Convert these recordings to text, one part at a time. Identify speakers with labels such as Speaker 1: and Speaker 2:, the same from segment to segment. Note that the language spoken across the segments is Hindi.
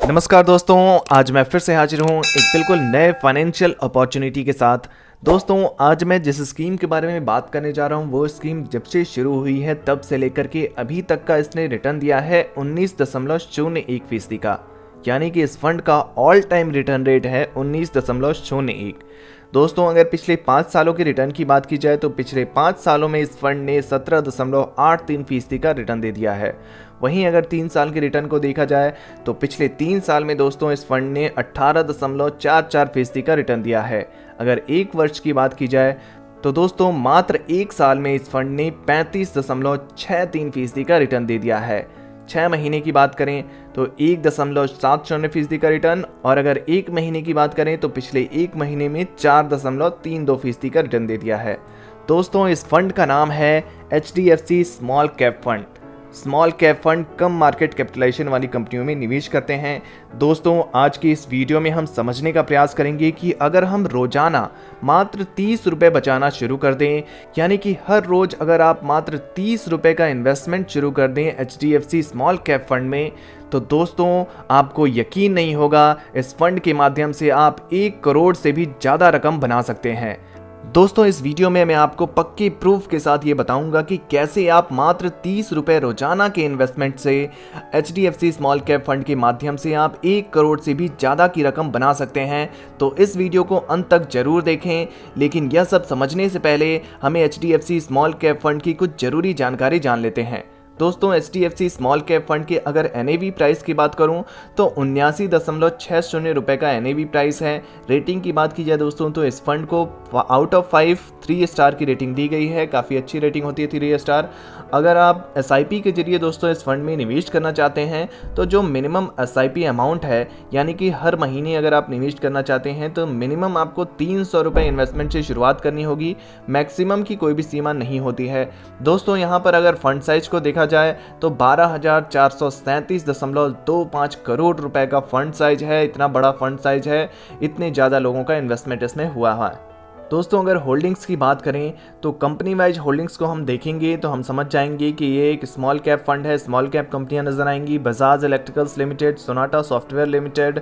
Speaker 1: नमस्कार दोस्तों, आज मैं फिर से हाजिर हूँ एक बिल्कुल नए फाइनेंशियल अपॉर्चुनिटी के साथ। दोस्तों, आज मैं जिस स्कीम के बारे में बात करने जा रहा हूँ वो स्कीम जब से शुरू हुई है तब से लेकर के अभी तक का इसने रिटर्न दिया है 19.01% का, यानी कि इस फंड का ऑल टाइम रिटर्न रेट है 19.01। दोस्तों, अगर पिछले 5 सालों के रिटर्न की बात की जाए तो पिछले 5 सालों में इस फंड ने 17.83% का रिटर्न दे दिया है। वहीं अगर 3 साल के रिटर्न को देखा जाए तो पिछले 3 साल में दोस्तों इस फंड ने 18.44% का रिटर्न दिया है। अगर 1 वर्ष की बात की जाए तो दोस्तों मात्र 1 साल में इस फंड ने 35.63% का रिटर्न दे दिया है। 6 महीने की बात करें तो 1.70% का रिटर्न, और अगर 1 महीने की बात करें तो पिछले 1 महीने में 4.32% का रिटर्न दे दिया है। दोस्तों, इस फंड का नाम है HDFC small cap fund. Small cap fund कम मार्केट कैपिटलाइजेशन वाली कंपनियों में निवेश करते हैं। दोस्तों, आज की इस वीडियो में हम समझने का प्रयास करेंगे कि अगर हम रोजाना मात्र 30 रुपये बचाना शुरू कर दें, यानी कि हर रोज अगर आप मात्र 30 रुपये का इन्वेस्टमेंट शुरू कर दें HDFC स्मॉल कैप फंड में, तो दोस्तों आपको यकीन नहीं होगा इस फंड के माध्यम से आप 1 करोड़ से भी ज़्यादा रकम बना सकते हैं। दोस्तों, इस वीडियो में मैं आपको पक्के प्रूफ के साथ ये बताऊंगा कि कैसे आप मात्र 30 रुपये रोजाना के इन्वेस्टमेंट से HDFC स्मॉल कैप फंड के माध्यम से आप 1 करोड़ से भी ज़्यादा की रकम बना सकते हैं। तो इस वीडियो को अंत तक जरूर देखें, लेकिन यह सब समझने से पहले हमें HDFC स्मॉल कैप फंड की कुछ जरूरी जानकारी जान लेते हैं। दोस्तों, HDFC स्मॉल कैप फंड के अगर NAV प्राइस की बात करूं तो 79.60 रुपये का NAV प्राइस है। रेटिंग की बात की जाए दोस्तों तो इस फंड को आउट ऑफ 5 3 स्टार की रेटिंग दी गई है। काफ़ी अच्छी रेटिंग होती है 3 स्टार। अगर आप SIP के जरिए दोस्तों इस फंड में निवेश करना चाहते हैं तो जो मिनिमम SIP अमाउंट है, यानी कि हर महीने अगर आप निवेश करना चाहते हैं तो मिनिमम आपको 300 रुपये इन्वेस्टमेंट से शुरुआत करनी होगी। मैक्सिमम की कोई भी सीमा नहीं होती है। दोस्तों, यहाँ पर अगर फंड साइज को देखा जाए तो 12,437.25 करोड़ रुपए का फंड साइज है। इतना बड़ा फंड साइज है, इतने ज़्यादा लोगों का इन्वेस्टमेंट इसमें हुआ है। दोस्तों, अगर होल्डिंग्स की बात करें तो कंपनी वाइज होल्डिंग्स को हम देखेंगे तो हम समझ जाएंगे कि ये एक स्मॉल कैप फंड है। स्मॉल कैप कंपनियां नजर आएंगी Bajaj electricals limited, Sonata software limited,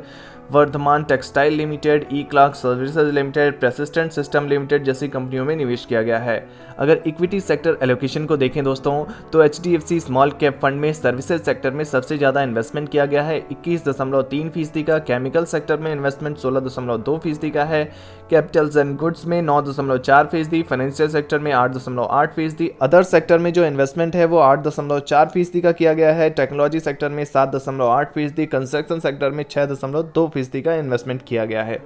Speaker 1: Vardhman textile limited, eClerx services limited, persistent system limited जैसी कंपनियों में निवेश किया गया है। अगर इक्विटी सेक्टर एलोकेशन को देखें दोस्तों तो HDFC स्मॉल कैप फंड में सर्विसेज सेक्टर में सबसे ज़्यादा इन्वेस्टमेंट किया गया है 21.3% का, केमिकल सेक्टर में इन्वेस्टमेंट 16.2% का है, कैपिटल्स एंड गुड्स में 9.4%, फाइनेंशियल सेक्टर में 8.8%, अदर सेक्टर में जो इन्वेस्टमेंट है वो 8.4% का किया गया है, टेक्नोलॉजी सेक्टर में 7.8%, कंस्ट्रक्शन सेक्टर में 6.2% का इन्वेस्टमेंट किया गया है।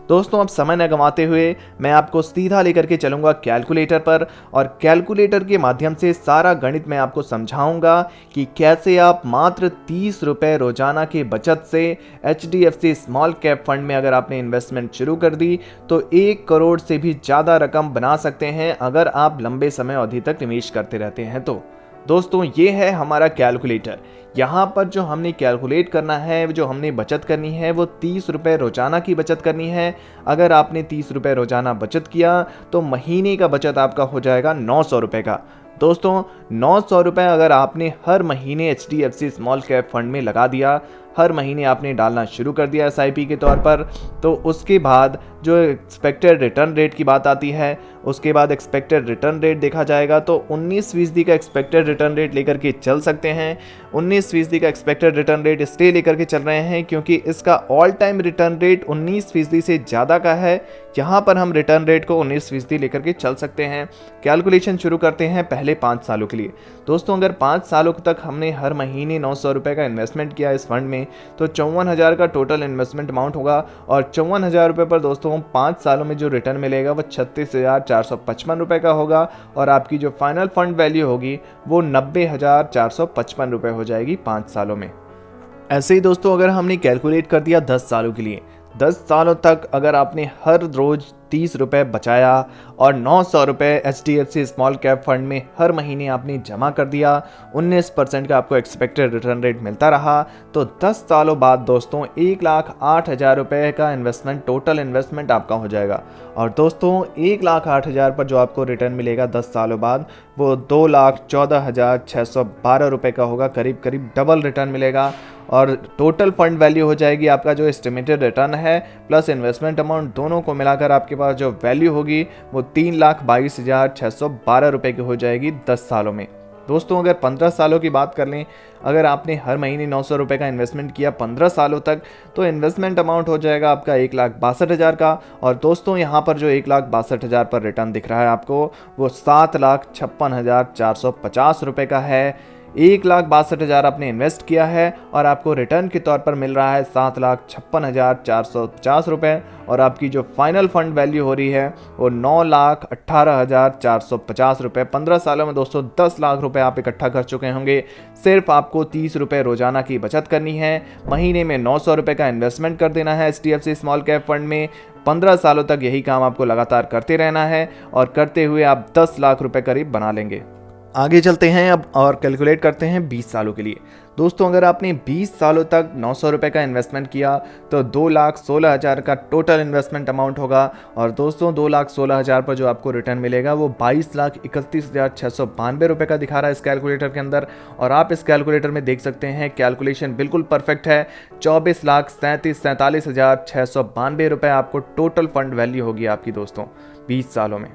Speaker 1: दोस्तों, अब समय न गंवाते हुए मैं आपको सीधा लेकर के चलूंगा कैलकुलेटर पर, और कैलकुलेटर के माध्यम से सारा गणित मैं आपको समझाऊंगा कि कैसे आप मात्र 30 रुपये रोजाना की बचत से HDFC स्मॉल कैप फंड में अगर आपने इन्वेस्टमेंट शुरू कर दी तो 1 करोड़ से भी ज़्यादा रकम बना सकते हैं अगर आप लंबे समय अवधि तक निवेश करते रहते हैं तो। दोस्तों, ये है हमारा कैलकुलेटर। यहाँ पर जो हमने कैलकुलेट करना है, जो हमने बचत करनी है वो 30 रुपये रोजाना की बचत करनी है। अगर आपने 30 रुपये रोजाना बचत किया तो महीने का बचत आपका हो जाएगा 900 रुपये का। दोस्तों, 900 रुपये अगर आपने हर महीने HDFC स्मॉल कैप फंड में लगा दिया, हर महीने आपने डालना शुरू कर दिया SIP के तौर पर, तो उसके बाद जो एक्सपेक्टेड रिटर्न रेट की बात आती है, उसके बाद एक्सपेक्टेड रिटर्न रेट देखा जाएगा तो 19% का एक्सपेक्टेड रिटर्न रेट लेकर के चल सकते हैं। 19% का एक्सपेक्टेड रिटर्न रेट इसलिए लेकर के चल रहे हैं क्योंकि इसका ऑल टाइम रिटर्न रेट 19% से ज़्यादा का है। यहाँ पर हम रिटर्न रेट को 19% लेकर के चल सकते हैं। कैलकुलेशन शुरू करते हैं पहले 5 सालों के लिए। दोस्तों, अगर 5 सालों तक हमने हर महीने 900 रुपये का इन्वेस्टमेंट किया इस फंड में तो 54,000 का टोटल इन्वेस्टमेंट अमाउंट होगा, और 54,000 रुपये पर दोस्तों 5 सालों में जो रिटर्न मिलेगा वो 36,455 रुपये का होगा, और आपकी जो फाइनल फंड वैल्यू होगी वो 90,455 रुपये हो जाएगी 5 सालों में। ऐसे ही दोस्तों, अगर हमने कैलकुलेट कर दिया 10 सालों के लिए, 10 सालों तक अगर आपने हर रोज 30 रुपये बचाया और 900 रुपये HDFC स्मॉल कैप फंड में हर महीने आपने जमा कर दिया, 19% का आपको एक्सपेक्टेड रिटर्न रेट मिलता रहा, तो 10 सालों बाद दोस्तों 1,08,000 रुपये का इन्वेस्टमेंट, टोटल इन्वेस्टमेंट आपका हो जाएगा। और दोस्तों 1,08,000 पर जो आपको रिटर्न मिलेगा 10 सालों बाद वो 2,14,612 रुपये का होगा, करीब करीब डबल रिटर्न मिलेगा। और टोटल फंड वैल्यू हो जाएगी आपका जो एस्टिमेटेड रिटर्न है प्लस इन्वेस्टमेंट अमाउंट, दोनों को मिलाकर आपके पास जो वैल्यू होगी वो 3,22,612 रुपये की हो जाएगी 10 सालों में। दोस्तों अगर 15 सालों की बात कर लें, अगर आपने हर महीने 900 रुपये का इन्वेस्टमेंट किया 15 सालों तक, तो इन्वेस्टमेंट अमाउंट हो जाएगा आपका 1,62,000 का। और दोस्तों यहाँ पर जो 1,62,000 पर रिटर्न दिख रहा है आपको, वो 7,56,450 रुपये का है। 1,62,000 आपने इन्वेस्ट किया है और आपको रिटर्न के तौर पर मिल रहा है 7,56,450 रुपये। और आपकी जो फाइनल फंड वैल्यू हो रही है वो 9,18,450 रुपये। 15 सालों में दोस्तों 10 लाख रुपए आप इकट्ठा कर चुके होंगे। सिर्फ आपको 30 रुपये रोजाना की बचत करनी है, महीने में 900 रुपये का इन्वेस्टमेंट कर देना है HDFC स्मॉल कैप फंड में। 15 सालों तक यही काम आपको लगातार करते रहना है और करते हुए आप 10 लाख रुपए करीब बना लेंगे। आगे चलते हैं अब और कैलकुलेट करते हैं 20 सालों के लिए। दोस्तों अगर आपने 20 सालों तक 900 रुपये का इन्वेस्टमेंट किया तो 2,16,000 का टोटल इन्वेस्टमेंट अमाउंट होगा। और दोस्तों 2,16,000 पर जो आपको रिटर्न मिलेगा वो 22,31,692 रुपये का दिखा रहा है इस कैलकुलेटर के अंदर। और आप इस कैलकुलेटर में देख सकते हैं कैलकुलेशन बिल्कुल परफेक्ट है। 24,47,692 रुपये आपको टोटल फंड वैल्यू होगी आपकी दोस्तों 20 सालों में।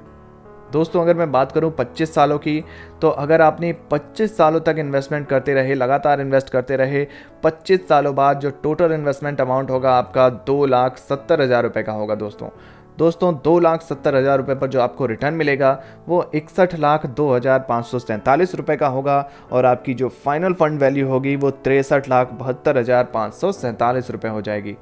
Speaker 1: दोस्तों अगर मैं बात करूं 25 सालों की, तो अगर आपने 25 सालों तक इन्वेस्टमेंट करते रहे, लगातार इन्वेस्ट करते रहे, 25 सालों बाद जो टोटल इन्वेस्टमेंट अमाउंट होगा आपका 2,70,000 रुपये का होगा दोस्तों। 2,70,000 रुपये पर जो आपको रिटर्न मिलेगा वो 61,02,547 रुपये का होगा। और आपकी जो फाइनल फंड वैल्यू होगी वो 63,72,547 रुपये हो जाएगी।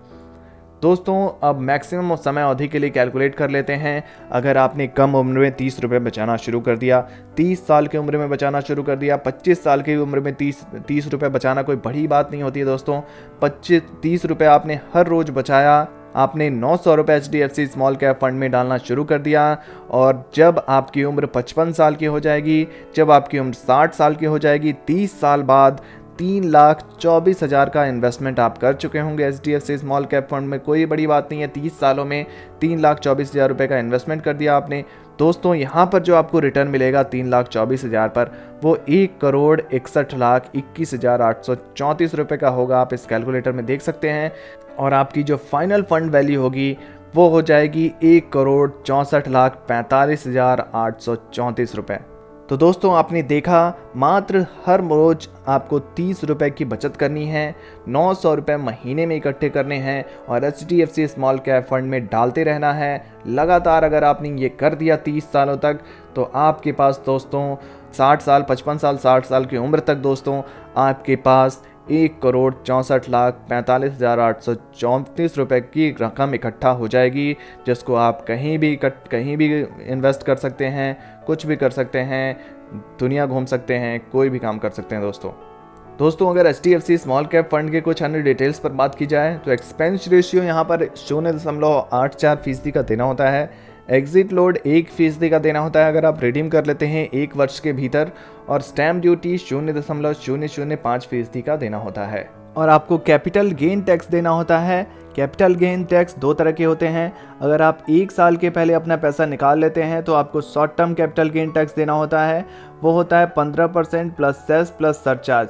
Speaker 1: दोस्तों अब मैक्सिमम समय अवधि के लिए कैलकुलेट कर लेते हैं। अगर आपने कम उम्र में 30 रुपये बचाना शुरू कर दिया, 30 साल की उम्र में बचाना शुरू कर दिया, 25 साल की उम्र में 30 रुपये बचाना कोई बड़ी बात नहीं होती है दोस्तों। 30 रुपये आपने हर रोज़ बचाया, आपने 900 रुपये HDFC स्मॉल कैप फंड में डालना शुरू कर दिया। और जब आपकी उम्र 55 साल की हो जाएगी, जब आपकी उम्र 60 साल की हो जाएगी, 30 साल बाद 3,24,000 का इन्वेस्टमेंट आप कर चुके होंगे HDFC स्मॉल कैप फंड में। कोई बड़ी बात नहीं है, 30 सालों में 3,24,000 रुपये का इन्वेस्टमेंट कर दिया आपने। दोस्तों यहाँ पर जो आपको रिटर्न मिलेगा 3,24,000 पर, वो 1,61,21,834 रुपये का होगा। आप इस कैलकुलेटर में देख सकते हैं। और आपकी जो फाइनल फंड वैल्यू होगी वो हो जाएगी 1,64,45,834 रुपये। तो दोस्तों आपने देखा, मात्र हर रोज आपको 30 रुपये की बचत करनी है, 900 रुपये महीने में इकट्ठे करने हैं और HDFC स्मॉल कैप फंड में डालते रहना है लगातार। अगर आपने ये कर दिया 30 सालों तक, तो आपके पास दोस्तों 60 साल, 55 साल, 60 साल की उम्र तक दोस्तों आपके पास 1,64,45,834 रुपये की रकम इकट्ठा हो जाएगी, जिसको आप कहीं भी इन्वेस्ट कर सकते हैं, कुछ भी कर सकते हैं, दुनिया घूम सकते हैं, कोई भी काम कर सकते हैं दोस्तों अगर HDFC स्मॉल कैप फंड के कुछ अन्य डिटेल्स पर बात की जाए तो एक्सपेंस रेशियो यहाँ पर 0.84% का देना होता है। एग्जिट लोड 1% का देना होता है अगर आप रिडीम कर लेते हैं 1 वर्ष के भीतर। और स्टैम्प ड्यूटी 0.005% का देना होता है। और आपको कैपिटल गेन टैक्स देना होता है। कैपिटल गेन टैक्स 2 तरह के होते हैं। अगर आप 1 साल के पहले अपना पैसा निकाल लेते हैं तो आपको short term capital gain tax देना होता है, वो होता है 15% प्लस सेस प्लस सरचार्ज।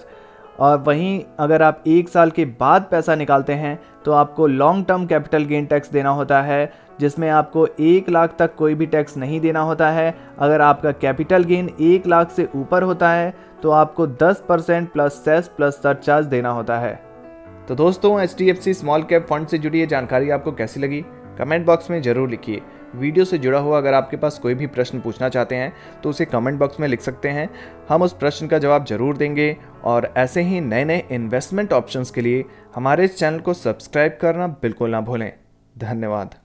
Speaker 1: और वहीं अगर आप 1 साल के बाद पैसा निकालते हैं तो आपको long term capital gain tax देना होता है, जिसमें आपको 1 लाख तक कोई भी टैक्स नहीं देना होता है। अगर आपका कैपिटल गेन 1 लाख से ऊपर होता है तो आपको 10% प्लस सेस प्लस सरचार्ज देना होता है। तो दोस्तों HDFC स्मॉल कैप फंड से जुड़ी ये जानकारी आपको कैसी लगी, कमेंट बॉक्स में ज़रूर लिखिए। वीडियो से जुड़ा हुआ अगर आपके पास कोई भी प्रश्न पूछना चाहते हैं तो उसे कमेंट बॉक्स में लिख सकते हैं, हम उस प्रश्न का जवाब जरूर देंगे। और ऐसे ही नए नए इन्वेस्टमेंट ऑप्शंस के लिए हमारे चैनल को सब्सक्राइब करना बिल्कुल ना भूलें। धन्यवाद।